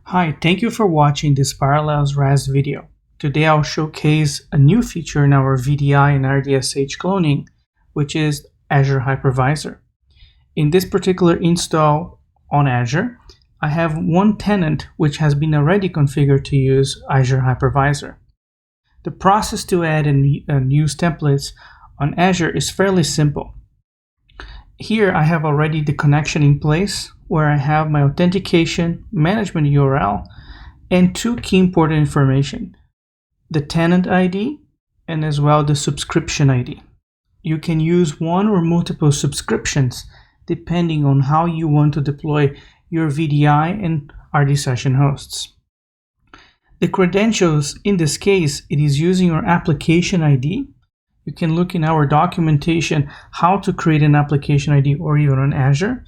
Hi, thank you for watching this Parallels RAS video. Today I'll showcase a new feature in our VDI and RDSH cloning, which is Azure Hypervisor. In this particular install on Azure, I have one tenant which has been already configured to use Azure Hypervisor. The process to add and use templates on Azure is fairly simple. Here I have already the connection in place where I have my authentication, management URL, and two key important information, the tenant ID and as well the subscription ID. You can use one or multiple subscriptions depending on how you want to deploy your VDI and RDSH hosts. The credentials, in this case, it is using your application ID. You can look in our documentation how to create an application ID or even on Azure,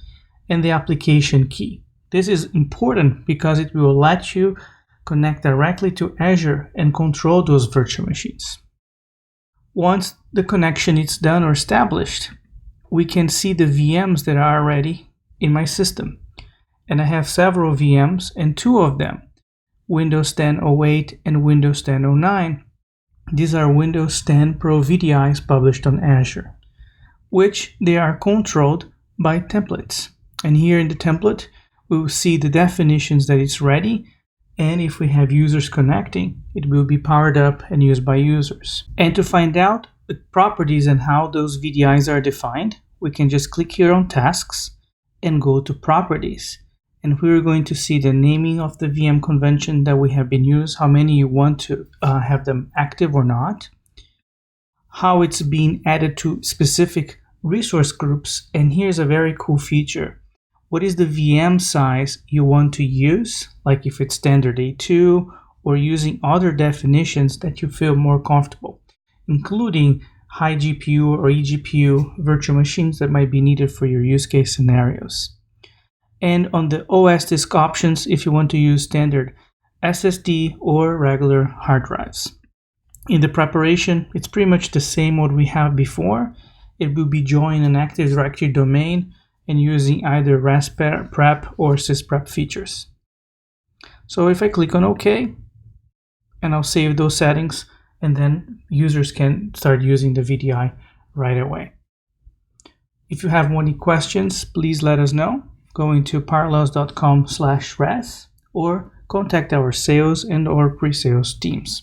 and the application key. This is important because it will let you connect directly to Azure and control those virtual machines. Once the connection is done or established, we can see the VMs that are already in my system. And I have several VMs, and two of them, Windows 10 08 and Windows 10 09, these are Windows 10 Pro VDIs published on Azure, which they are controlled by templates. And here in the template, we will see the definitions that it's ready, and if we have users connecting, it will be powered up and used by users. And to find out the properties and how those VDIs are defined, we can just click here on Tasks and go to Properties. And we're going to see the naming of the VM convention that we have been used, how many you want to have them active or not, how it's being added to specific resource groups, and here's a very cool feature. What is the VM size you want to use, like if it's standard A2 or using other definitions that you feel more comfortable, including high GPU or eGPU virtual machines that might be needed for your use case scenarios. And on the OS disk options, if you want to use standard SSD or regular hard drives. In the preparation, it's pretty much the same what we have before. It will be joining an Active Directory domain and using either RAS prep or sysprep features. So if I click on OK, and I'll save those settings, and then users can start using the VDI right away. If you have any questions, please let us know. Going to parallels.com/RAS or contact our sales and or pre-sales teams.